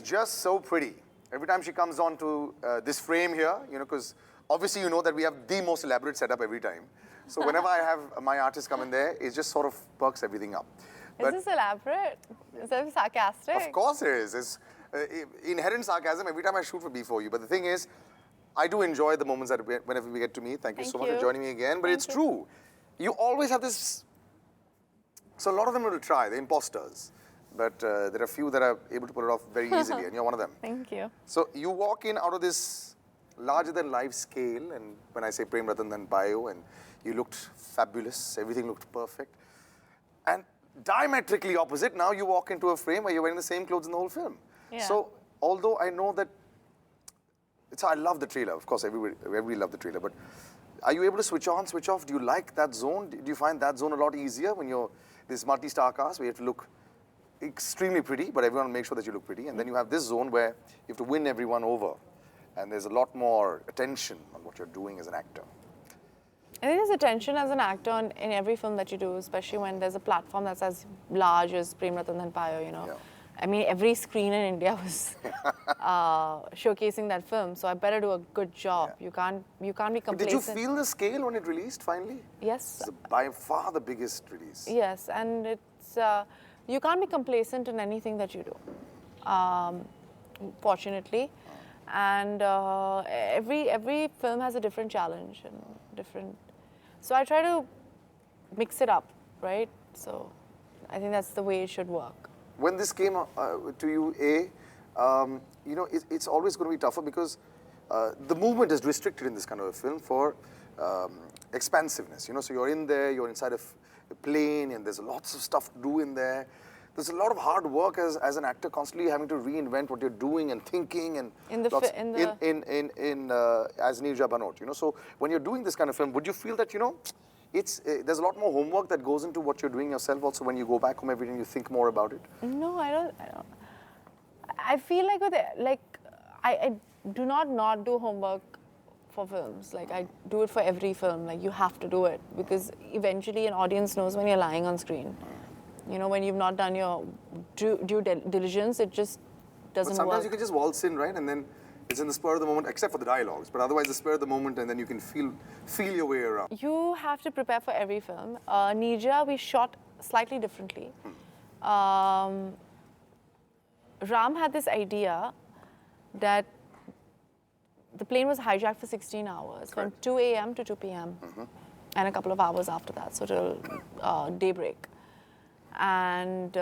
just so pretty. Every time she comes on to this frame here, because obviously you know that we have the most elaborate setup every time. So whenever I have my artist come in there, it just sort of perks everything up. Is this elaborate? Is that sarcastic? Of course it is. It's inherent sarcasm every time I shoot for B4U. But the thing is, I do enjoy the moments that whenever we get to meet. Thank you so much for joining me again. But it's true. You always have this. So a lot of them will try, the imposters. But there are a few that are able to pull it off very easily, and you're one of them. Thank you. So you walk in out of this larger-than-life scale, and when I say Prem Ratan Dhan bio, and you looked fabulous, everything looked perfect. And diametrically opposite, now you walk into a frame where you're wearing the same clothes in the whole film. Yeah. So although I know that, I love the trailer, of course, everybody loved the trailer, but are you able to switch on, switch off? Do you like that zone? Do you find that zone a lot easier when you're this multi-star cast where you have to look extremely pretty, but everyone makes sure that you look pretty, and then you have this zone where you have to win everyone over, and there's a lot more attention on what you're doing as an actor. I think there's attention as an actor in every film that you do, especially when there's a platform that's as large as Prem Ratan Dhan Payo, Yeah. I mean, every screen in India was showcasing that film, so I better do a good job. Yeah. You can't be complacent. Did you feel the scale when it released finally? Yes. It's by far the biggest release. Yes, and it's you can't be complacent in anything that you do, fortunately. And every film has a different challenge and different. So I try to mix it up, right? So I think that's the way it should work. When this came to you, it's always going to be tougher because the movement is restricted in this kind of a film for expansiveness. So you're in there, you're inside a plane, and there's lots of stuff to do in there. There's a lot of hard work as an actor, constantly having to reinvent what you're doing and thinking, and as Neerja Banot. So when you're doing this kind of film, would you feel that there's a lot more homework that goes into what you're doing yourself? Also, when you go back home every day, you think more about it. No, I don't. I feel like I do not do homework for films. Like I do it for every film. Like you have to do it because eventually an audience knows when you're lying on screen. When you've not done your due diligence, it just doesn't work. But sometimes you can just waltz in, right? And then it's in the spur of the moment, except for the dialogues. But otherwise, the spur of the moment, and then you can feel your way around. You have to prepare for every film. Neerja, we shot slightly differently. Ram had this idea that the plane was hijacked for 16 hours, from 2 a.m. to 2 p.m. And a couple of hours after that, so till daybreak. And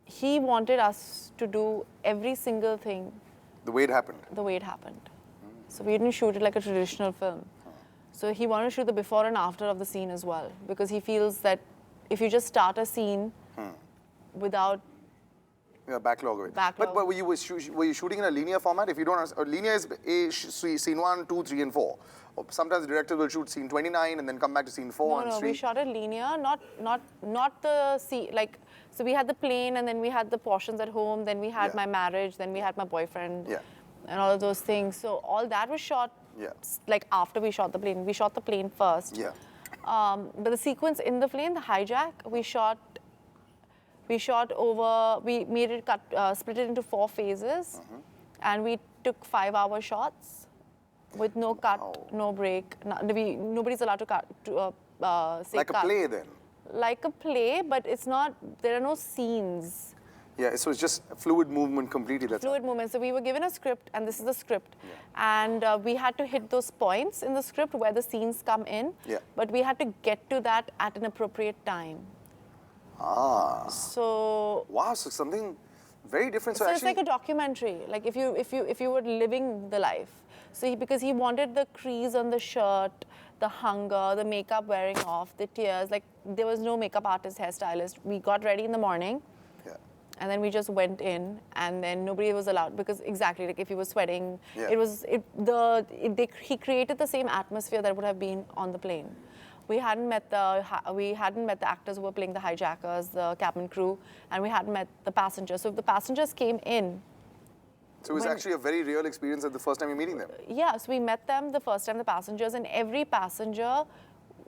he wanted us to do every single thing the way it happened. The way it happened. So we didn't shoot it like a traditional film. So he wanted to shoot the before and after of the scene as well, because he feels that if you just start a scene without backlog of it. But were you shooting in a linear format? If you don't, linear is scene 1, 2, 3, and 4. Or sometimes the director will shoot scene 29 and then come back to scene 4 and 3. No, we shot it linear, not the scene. Like, so we had the plane, and then we had the portions at home, then we had my marriage, then we had my boyfriend, and all of those things. So all that was shot like after we shot the plane. We shot the plane first. Yeah. But the sequence in the plane, the hijack, we made it split it into 4 phases, and we took 5-hour shots with no cut, no break. Nobody's allowed to cut. Say like cut. A play then? Like a play, but it's not, there are no scenes. Yeah, so it's just fluid movement completely. That's fluid movement. So we were given a script, and this is the script. And we had to hit those points in the script where the scenes come in. But we had to get to that at an appropriate time. So wow, so something very different. So it's like a documentary. Like if you were living the life. So because he wanted the crease on the shirt, the hunger, the makeup wearing off, the tears. Like there was no makeup artist, hairstylist. We got ready in the morning. And then we just went in, and then nobody was allowed, because exactly, like if you were sweating, he created the same atmosphere that would have been on the plane. We hadn't met the actors who were playing the hijackers, the cabin crew, and we hadn't met the passengers. So if the passengers came in. So it was actually a very real experience at the first time you're meeting them. Yeah, so we met them the first time, the passengers, and every passenger,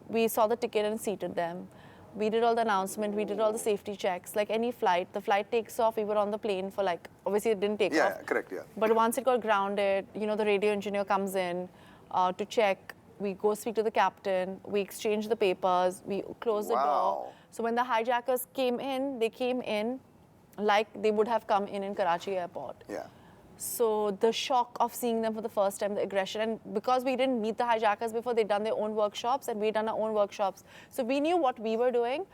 we saw the ticket and seated them. We did all the announcement, we did all the safety checks. Like any flight, the flight takes off, we were on the plane for like, obviously it didn't take off. Yeah, correct, yeah. But once it got grounded, you know, the radio engineer comes in to check. We go speak to the captain, we exchange the papers, we close the door. Wow. So when the hijackers came in, they came in like they would have come in Karachi airport. Yeah. So the shock of seeing them for the first time, the aggression, and because we didn't meet the hijackers before, they'd done their own workshops and we'd done our own workshops. So we knew what we were doing,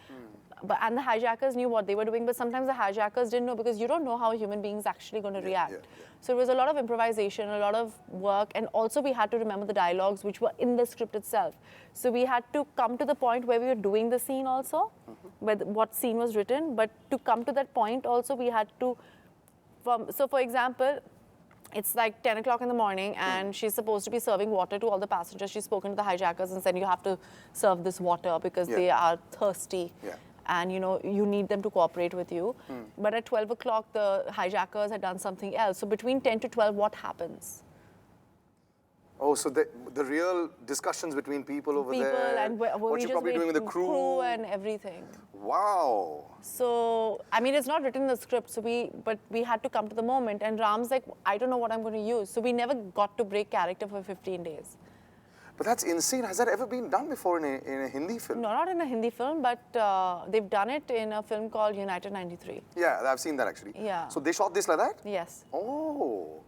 and the hijackers knew what they were doing, but sometimes the hijackers didn't know because you don't know how a human being is actually going to react. So it was a lot of improvisation, a lot of work, and also we had to remember the dialogues which were in the script itself. So we had to come to the point where we were doing the scene also, where what scene was written, but to come to that point also we had to, so for example, it's like 10 o'clock in the morning and she's supposed to be serving water to all the passengers. She's spoken to the hijackers and said, you have to serve this water because they are thirsty. And you know, you need them to cooperate with you. But at 12 o'clock, the hijackers had done something else. So between 10 to 12, what happens? Oh, so the real discussions between people over there, and what you're probably doing with the crew. And everything. Wow. So, I mean, it's not written in the script, so but we had to come to the moment. And Ram's like, I don't know what I'm going to use. So we never got to break character for 15 days. But that's insane. Has that ever been done before in a Hindi film? No, not in a Hindi film, but they've done it in a film called United 93. Yeah, I've seen that actually. Yeah. So they shot this like that? Yes. Oh.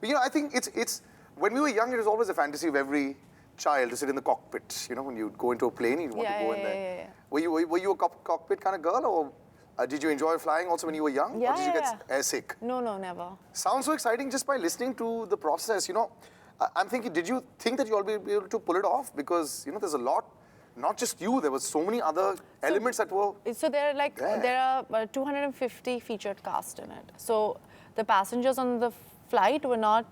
But, you know, I think it's when we were young, it was always a fantasy of every child to sit in the cockpit. You know, when you go into a plane, you want to go in there. Yeah. Were you a cockpit kind of girl, or did you enjoy flying also when you were young? Yeah, or did you get airsick? No, never. Sounds so exciting just by listening to the process. You know, I'm thinking, did you think that you'll be able to pull it off? Because, you know, there's a lot, not just you, there were so many other elements that were So there are 250 featured cast in it. So the passengers on the flight were not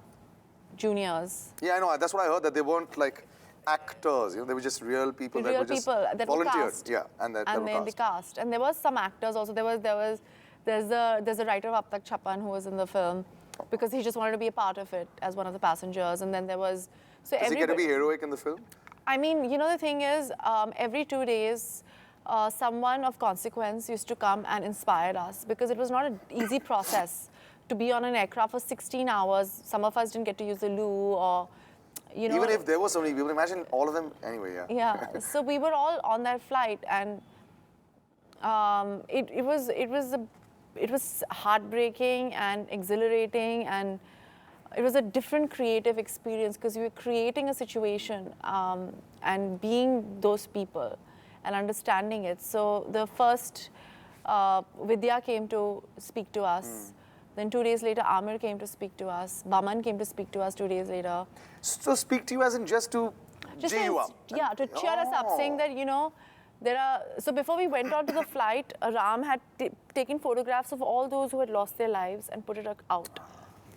juniors. Yeah, I know. That's what I heard, that they weren't like actors. You know, they were just real people that were just volunteered. Yeah, and then they cast. And there was some actors also. There's a writer of Ab Tak Chappan who was in the film because he just wanted to be a part of it as one of the passengers. And then there was Does he get to be heroic in the film? I mean, you know, the thing is, every 2 days, someone of consequence used to come and inspire us because it was not an easy process to be on an aircraft for 16 hours. Some of us didn't get to use the loo or, you know. Even if there were so many people, imagine all of them anyway, yeah. Yeah, so we were all on that flight and it was heartbreaking and exhilarating, and it was a different creative experience because we were creating a situation and being those people and understanding it. So the first, Vidya came to speak to us. Then 2 days later, Amir came to speak to us. Baman came to speak to us 2 days later. So speak to you as in just to cheer you up? Yeah, to cheer us up, saying that, you know, so before we went on to the flight, Ram had taken photographs of all those who had lost their lives and put it out.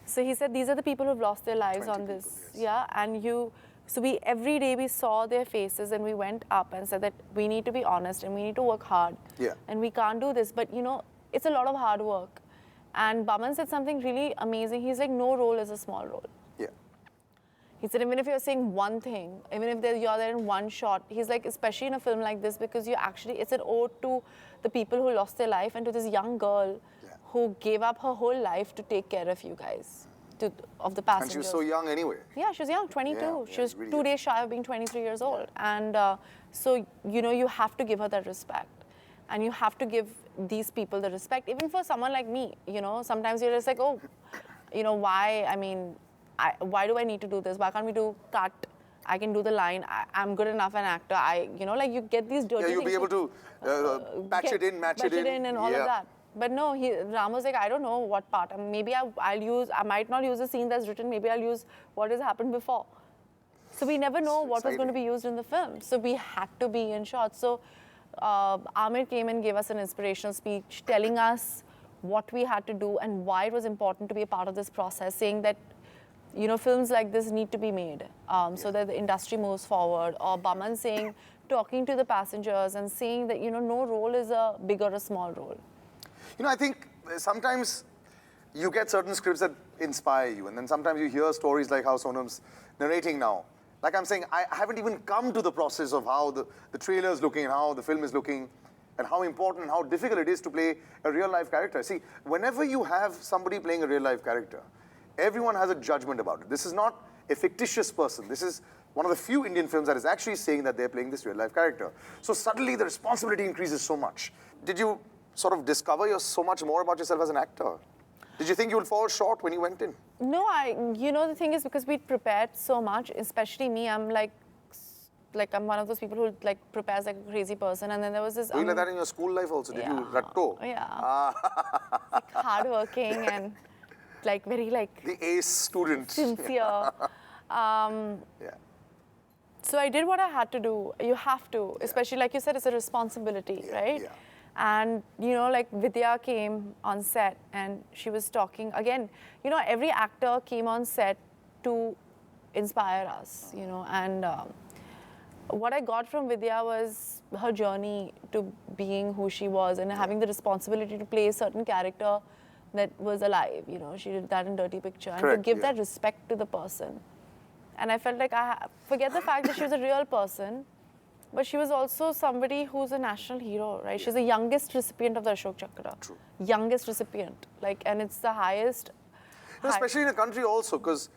So he said, these are the people who have lost their lives on this. People, yes. Yeah, and so every day we saw their faces and we went up and said that we need to be honest and we need to work hard. Yeah. And we can't do this, but you know, it's a lot of hard work. And Baman said something really amazing. He's like, no role is a small role. Yeah. He said, even if you're saying one thing, even if you're there in one shot, he's like, especially in a film like this, because it's an ode to the people who lost their life and to this young girl who gave up her whole life to take care of you guys, of the passengers. And she was so young anyway. Yeah, she was young, 22. Yeah, she was really 2 days shy of being 23 years old. And so, you know, you have to give her that respect. And you have to give these people the respect, even for someone like me, you know, sometimes you're just like, oh, you know, why, I mean, why do I need to do this? Why can't we do cut? I can do the line. I'm good enough an actor. You know, like you get these dirty things. Yeah, you'll be able to patch it in, match it in. And all of that. But no, Ram was like, I don't know what part. Maybe I might not use a scene that's written. Maybe I'll use what has happened before. So we never know what was going to be used in the film. So we had to be in shot. So Amir came and gave us an inspirational speech telling us what we had to do and why it was important to be a part of this process, saying that, you know, films like this need to be made so that the industry moves forward. Or Baman saying, talking to the passengers and saying that, you know, no role is a big or a small role. You know, I think sometimes you get certain scripts that inspire you, and then sometimes you hear stories like how Sonam's narrating now. Like I'm saying, I haven't even come to the process of how the trailer is looking and how the film is looking. and how important and how difficult it is to play a real life character. See, whenever you have somebody playing a real life character, everyone has a judgment about it. This is not a fictitious person. This is one of the few Indian films that is actually saying that they're playing this real life character. So suddenly the responsibility increases so much. Did you sort of discover so much more about yourself as an actor? Did you think you would fall short when you went in? No, the thing is, because we'd prepared so much, especially me, I'm like I'm one of those people who like prepares like a crazy person. And then there was this. Were you like that in your school life also? Did you ratto? Yeah. Like hardworking and like very like. The ace student. Sincere. Yeah. So I did what I had to do. You have to, especially like you said, it's a responsibility, right? Yeah. And like Vidya came on set and she was talking again. Every actor came on set to inspire us. And what I got from Vidya was her journey to being who she was and having the responsibility to play a certain character that was alive. She did that in Dirty Picture. Correct, and to give that respect to the person. And I felt like forget the fact that she was a real person, but she was also somebody who's a national hero, right? She's the youngest recipient of the Ashok Chakra. True. Youngest recipient. And it's the highest. Especially in a country also, because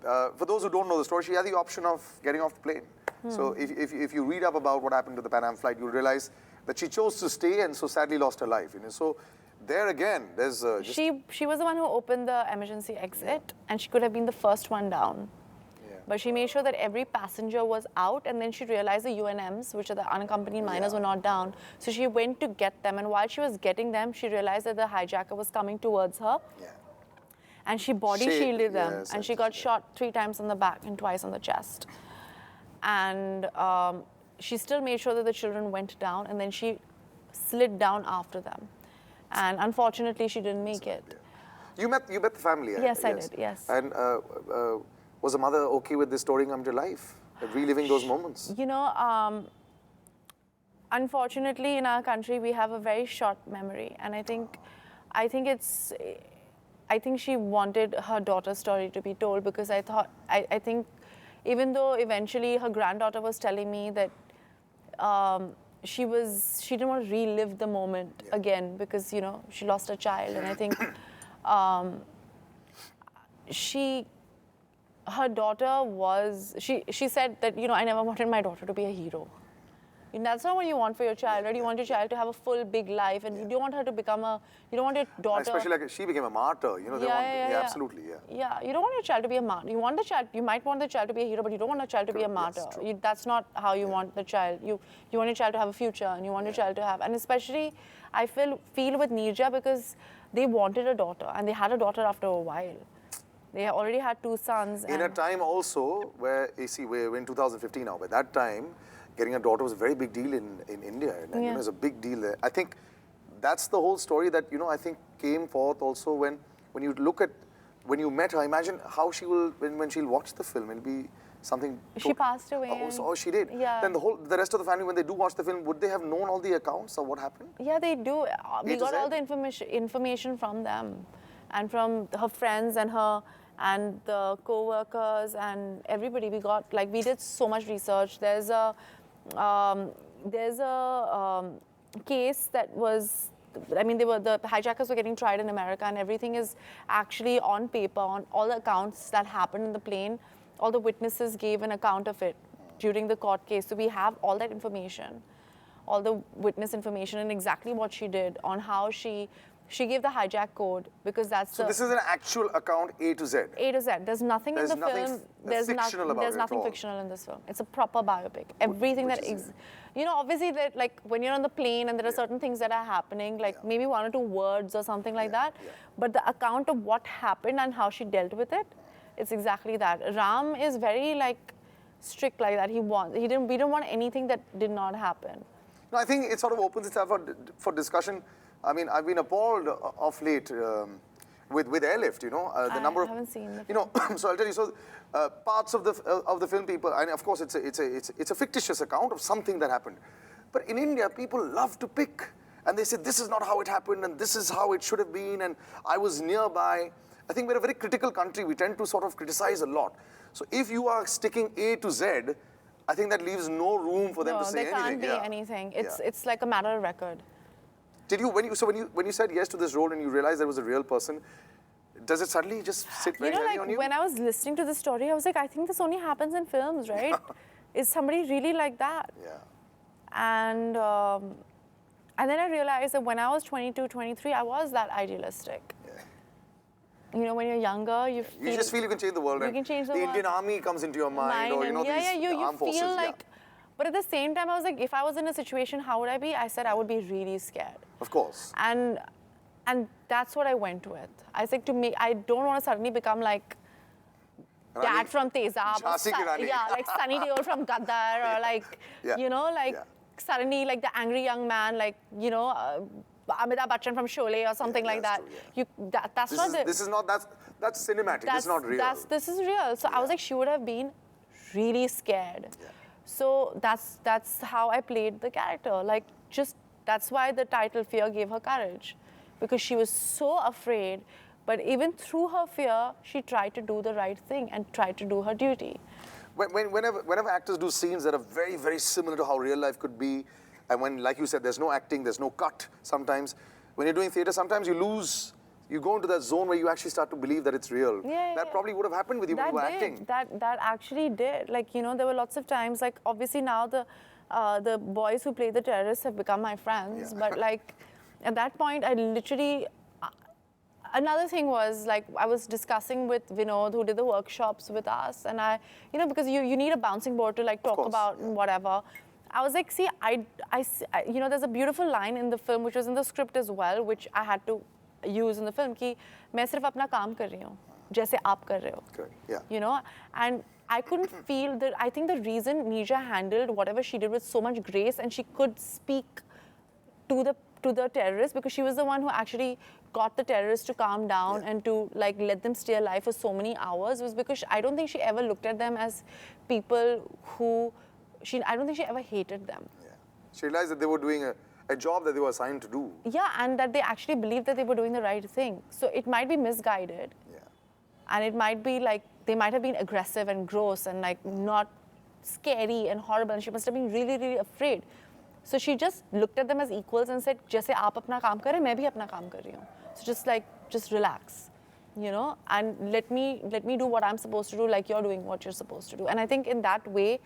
for those who don't know the story, she had the option of getting off the plane. So if you read up about what happened to the Pan Am flight, you'll realize that she chose to stay and so sadly lost her life. So there again, there's she was the one who opened the emergency exit, and she could have been the first one down. But she made sure that every passenger was out, and then she realized the UNMs, which are the unaccompanied minors, were not down. So she went to get them, and while she was getting them, she realized that the hijacker was coming towards her. Yeah. And she body shielded them, yes, and she got shot 3 times on the back and twice on the chest. And she still made sure that the children went down, and then she slid down after them. And unfortunately, she didn't make it. Yeah. You met the family. Yes, I did. Yes. And was the mother okay with this story coming to life, reliving those moments? Unfortunately, in our country, we have a very short memory, and I think she wanted her daughter's story to be told, because I think even though eventually her granddaughter was telling me that she didn't want to relive the moment again, because she lost her child, and I think her daughter was, she said that, I never wanted my daughter to be a hero. And that's not what you want for your child, right? You want your child to have a full, big life, and you don't want her to become you don't want your daughter... Especially like she became a martyr, absolutely, Yeah, you don't want your child to be a martyr. You might want the child to be a hero, but you don't want the child to be a martyr. That's not how you want the child. You want your child to have a future, and you want your child to have... And especially, I feel with Neerja, because they wanted a daughter, and they had a daughter after a while. They already had 2 sons. In a time also where, we're in 2015 now, by that time, getting a daughter was a very big deal in India. And it was a big deal there. I think that's the whole story that, I think came forth also when you look at, when you met her, imagine how she will, when she'll watch the film, it'll be something... She passed away. Oh, she did? Yeah. Then the rest of the family, when they do watch the film, would they have known all the accounts of what happened? Yeah, they do. We got all the information from them, and from her friends and the co-workers and everybody. We did so much research. There's a case that was, the hijackers were getting tried in America, and everything is actually on paper, on all the accounts that happened in the plane. All the witnesses gave an account of it during the court case. So we have all that information, all the witness information, and exactly what she did, on how she gave the hijack code, because that's So this is an actual account A to Z? A to Z. There's nothing in the film. There's nothing fictional in this film. It's a proper biopic. Everything obviously that, like when you're on the plane and there are certain things that are happening, like maybe 1 or 2 words or something like that. But the account of what happened and how she dealt with it, it's exactly that. Ram is very strict like that. We didn't want anything that did not happen. No, I think it sort of opens itself for discussion. I've been appalled of late with Airlift, the number of... I haven't seen the so I'll tell you, parts of the film people, and of course it's a fictitious account of something that happened. But in India, people love to pick, and they say, this is not how it happened, and this is how it should have been, and I was nearby. I think we're a very critical country. We tend to sort of criticize a lot. So if you are sticking A to Z, I think that leaves no room for them No, to say there anything. can't be anything. It's like a matter of record. Did you, when you said yes to this role and you realized there was a real person, does it suddenly just sit very heavy on you? When I was listening to the story, I was like, I think this only happens in films, right? Is somebody really like that? Yeah. And then I realized that when I was 22, 23, I was that idealistic. Yeah. You know, when you're younger, you feel... You just feel you can change the world. You can change the world. Indian army comes into your mind, or, you know, these armed forces. Feel like... But at the same time, I was like, if I was in a situation, how would I be? I said I would be really scared. Of course. And that's what I went with. I said to me, I don't want to suddenly become like Dad from Tezab, like Sunny Deol from Gaddar, or like, you know, like suddenly like the angry young man, like, you know, Amitabh Bachchan from Sholay or something like that. True, that's cinematic. That's not real. This is real. So I was like, she would have been really scared. Yeah. So that's how I played the character. Like, just that's why the title Fear gave her courage, because she was so afraid. But even through her fear, she tried to do the right thing and tried to do her duty. Whenever actors do scenes that are very, very similar to how real life could be, and when, like you said, there's no acting, there's no cut sometimes, when you're doing theatre, sometimes you go into that zone where you actually start to believe that it's real. That probably would have happened with you when you were acting. That actually did. Like, you know, there were lots of times, like, obviously now the boys who play the terrorists have become my friends. Yeah. But, like, at that point, I literally... Another thing was, like, I was discussing with Vinod, who did the workshops with us, and you know, because you need a bouncing board to, like, talk about whatever. I was like, see, you know, there's a beautiful line in the film, which was in the script as well, which I had to use in the film, कि मैं सिर्फ अपना काम कर रही हूँ, जैसे आप कर रहे हो. Correct. Yeah. You know, and I couldn't feel that. I think the reason Neerja handled whatever she did with so much grace, and she could speak to the terrorists, because she was the one who actually got the terrorists to calm down and to, like, let them stay alive for so many hours, was because I don't think she ever looked at them as people who I don't think she ever hated them. Yeah. She realized that they were doing a job that they were assigned to do. Yeah, and that they actually believed that they were doing the right thing. So it might be misguided. Yeah. And it might be like, they might have been aggressive and gross and, like, not scary and horrible, and she must have been really, really afraid. So she just looked at them as equals and said, जैसे आप अपना काम कर रहे हैं, मैं भी अपना काम कर रही हूँ. So just relax, you know, and let me do what I'm supposed to do, like you're doing what you're supposed to do. And I think in that way,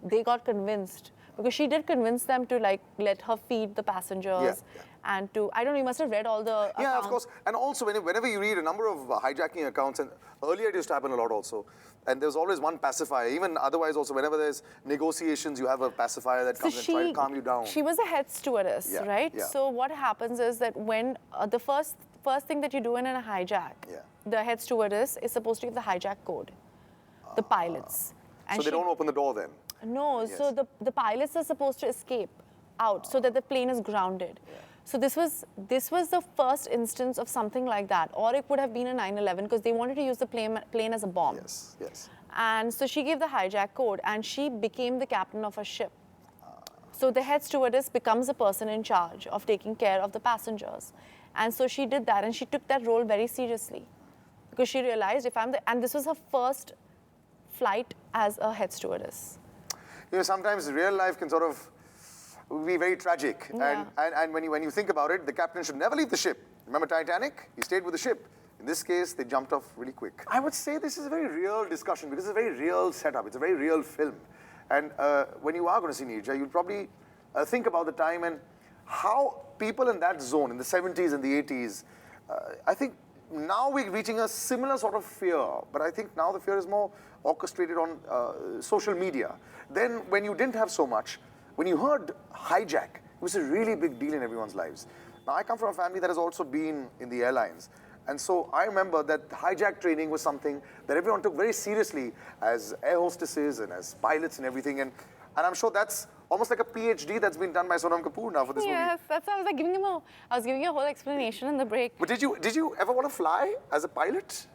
they got convinced, because she did convince them to, like, let her feed the passengers and to, I don't know, you must have read all the accounts. Yeah, of course. And also, whenever you read a number of hijacking accounts, and earlier it used to happen a lot also, and there's always one pacifier. Even otherwise also, whenever there's negotiations, you have a pacifier that comes and tries to calm you down. She was a head stewardess, right? Yeah. So what happens is that when the first thing that you do in a hijack, the head stewardess is supposed to give the hijack code, the pilots. And so they don't open the door then? No, so the pilots are supposed to escape out so that the plane is grounded. Yeah. So this was the first instance of something like that, or it would have been a 9/11, because they wanted to use the plane as a bomb. Yes, yes. And so she gave the hijack code, and she became the captain of a ship. So the head stewardess becomes the person in charge of taking care of the passengers. And so she did that, and she took that role very seriously, because she realized, and this was her first flight as a head stewardess. You know, sometimes real life can sort of be very tragic. Yeah. And when you think about it, the captain should never leave the ship. Remember Titanic? He stayed with the ship. In this case, they jumped off really quick. I would say this is a very real discussion, because it's a very real setup. It's a very real film. And when you are going to see Neerja, you'll probably think about the time and how people in that zone, in the 70s and the 80s, I think now we're reaching a similar sort of fear, but I think now the fear is more orchestrated on social media. Then when you didn't have so much, when you heard hijack, it was a really big deal in everyone's lives. Now I come from a family that has also been in the airlines. And so I remember that hijack training was something that everyone took very seriously as air hostesses and as pilots and everything. And I'm sure that's almost like a PhD that's been done by Sonam Kapoor now for this movie. Yes, that's what I was like I was giving you a whole explanation in the break. But did you ever want to fly as a pilot?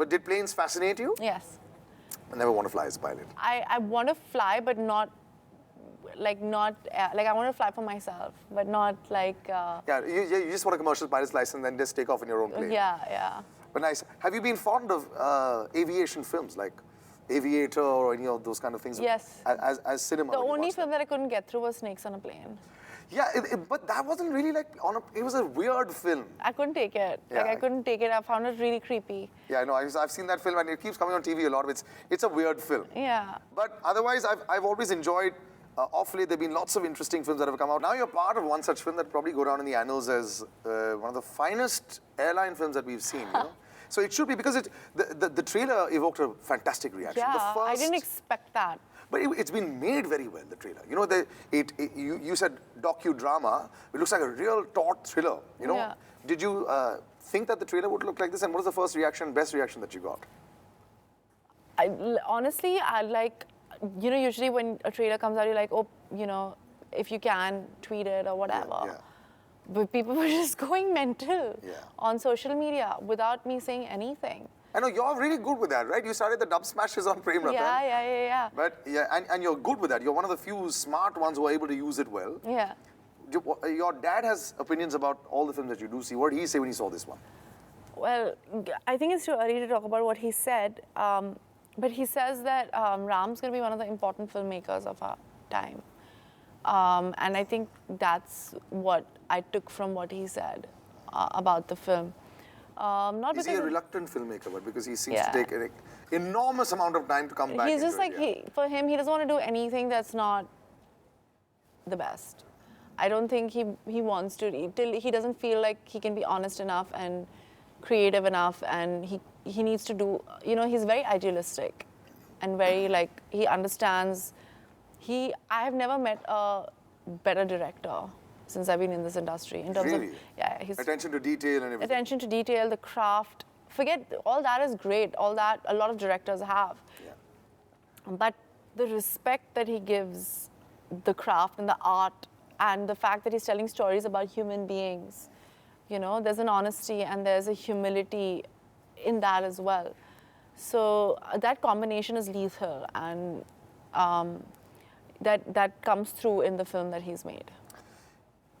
Did planes fascinate you? Yes. I never want to fly as a pilot. I want to fly, but not like I want to fly for myself, but not like. Yeah, you just want a commercial pilot's license and then just take off in your own plane. Yeah, yeah. But nice. Have you been fond of aviation films like Aviator or any of those kind of things? Yes. As cinema. The when you only watch film that? that I couldn't get through was Snakes on a Plane. Yeah, but that wasn't really like it was a weird film. I couldn't take it. Like, Yeah. I couldn't take it. I found it really creepy. Yeah, I know. I've seen that film and it keeps coming on TV a lot. It's a weird film. Yeah. But otherwise, I've always enjoyed. Off late, there have been lots of interesting films that have come out. Now you're part of one such film that probably go down in the annals as one of the finest airline films that we've seen. You know? So it should be, because the trailer evoked a fantastic reaction. Yeah, The I first, didn't expect that. but it's been made very well, the trailer. You know, you said docudrama. It looks like a real taut thriller, you know. Yeah. Did you think that the trailer would look like this? And what was the first reaction, best reaction that you got? Honestly, I like, you know, usually when a trailer comes out, you're like, oh, you know, if you can, tweet it or whatever. Yeah. But people were just going mental Yeah. on social media without me saying anything. I know you're really good with that, right? You started the dub smashes on Prem Ratan. Yeah. But yeah, and you're good with that. You're one of the few smart ones who are able to use it well. Yeah. Your dad has opinions about all the films that you do see. What did he say when he saw this one? Well, I think it's too early to talk about what he said, but he says that Ram's going to be one of the important filmmakers of our time. And I think that's what I took from what he said about the film. Not Is he because a reluctant filmmaker, but because he seems Yeah. to take an enormous amount of time to come back he's into just like, it, yeah. for him, he doesn't want to do anything that's not the best. I don't think he wants to, till he doesn't feel like he can be honest enough and creative enough, and he needs to do, you know, he's very idealistic and very like, he understands, I have never met a better director since I've been in this industry in terms Really? of, yeah, his Attention to detail and everything. attention to detail, the craft, forget, all that is great, all that a lot of directors have. Yeah. But the respect that he gives the craft and the art, and the fact that he's telling stories about human beings, you know, there's an honesty and there's a humility in that as well. So that combination is lethal, and that comes through in the film that he's made.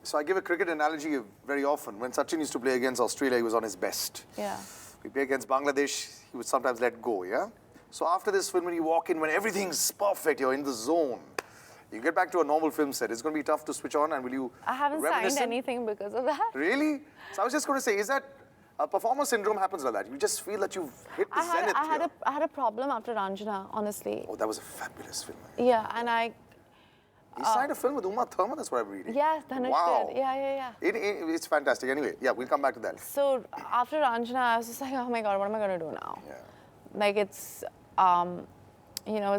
So I give a cricket analogy very often. When Sachin used to play against Australia, he was on his best. Yeah. We play against Bangladesh, he would sometimes let go, yeah? So after this film, when you walk in, when everything's perfect, you're in the zone, you get back to a normal film set, it's going to be tough to switch on, and will you I haven't signed reminiscent? anything because of that. Really? So I was just going to say, is that a performer syndrome happens like that? You just feel that you've hit the zenith here. I had a problem after Ranjana, honestly. Oh, that was a fabulous film. Yeah, and He signed a film with Uma Thurman, that's what I'm reading. yeah, Dhanush Wow. did. Yeah. It's fantastic. Anyway, yeah, we'll come back to that. So after Ranjana, I was just like, oh my God, what am I going to do now? Yeah. Like it's, you know,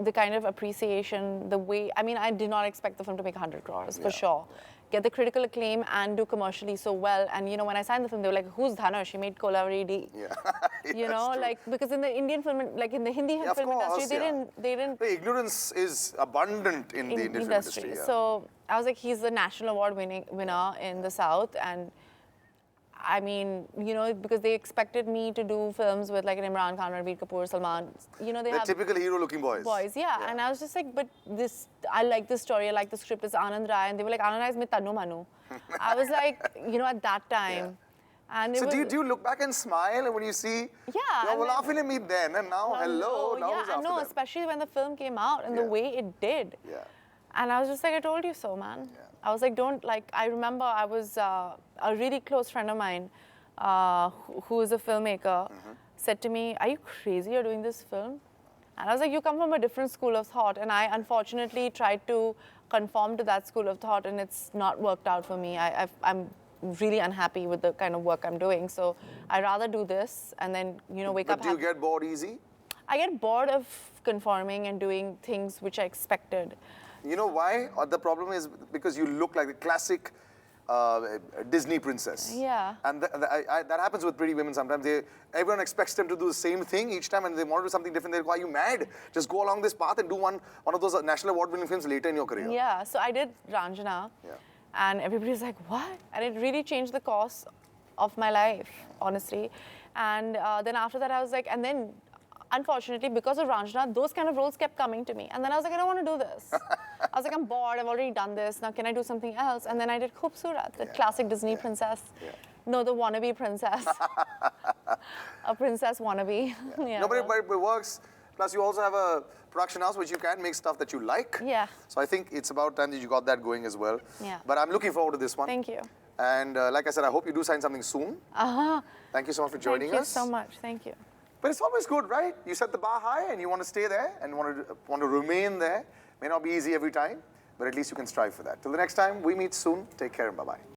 the kind of appreciation, the way, I mean, I did not expect the film to make 100 crores, for sure. Get the critical acclaim and do commercially so well. And, you know, when I signed the film, they were like, who's Dhanush? He made Kolaveri D. Yeah. You know, like, because in the Indian film, like in the Hindi Yeah, of film industry, course, they didn't The ignorance is abundant in the Indian film industry. Yeah. So I was like, he's the national award winner in the South, and I mean, you know, because they expected me to do films with like an Imran Khan, Ranbir Kapoor, Salman. You know, they They're have typical hero-looking boys. yeah. And I was just like, but I like this story, I like the script, it's Anand Rai, and they were like, Anand Rai is me Tanu Manu. I was like, you know, at that time. And it So was, do you look back and smile when you see? Yeah, You were and laughing at me then, and now hello. Now who's yeah, after no, them? especially when the film came out and the Yeah. way it did. Yeah. And I was just like, I told you so, man. Yeah. I was like, don't, like, I remember I was a really close friend of mine who is a filmmaker said to me, are you crazy, you're doing this film? And I was like, you come from a different school of thought. And I unfortunately tried to conform to that school of thought, and it's not worked out for me. I'm really unhappy with the kind of work I'm doing. So I'd rather do this and then, you know, wake up. But do you get bored easy? I get bored of conforming and doing things which I expected. You know why? The problem is because you look like the classic Disney princess. Yeah. And that happens with pretty women sometimes. Everyone expects them to do the same thing each time, and they want to do something different. They're like, are you mad? Just go along this path and do one of those national award-winning films later in your career. Yeah, so I did Ranjana, and everybody was like, what? And it really changed the course of my life, honestly. And then after that, I was like, and then unfortunately, because of Ranjana, those kind of roles kept coming to me. And then I was like, I don't want to do this. I was like, I'm bored, I've already done this, now can I do something else? And then I did Khoobsurat, the classic Disney princess. Yeah. No, the wannabe princess. A princess wannabe. No, but it works. Plus, you also have a production house which you can make stuff that you like. Yeah. So I think it's about time that you got that going as well. Yeah. But I'm looking forward to this one. Thank you. And like I said, I hope you do sign something soon. Thank you so much for joining us. Thank you so much. Thank you. But it's always good, right? You set the bar high and you want to stay there and want to remain there. May not be easy every time, but at least you can strive for that. Till the next time, we meet soon. Take care and bye-bye.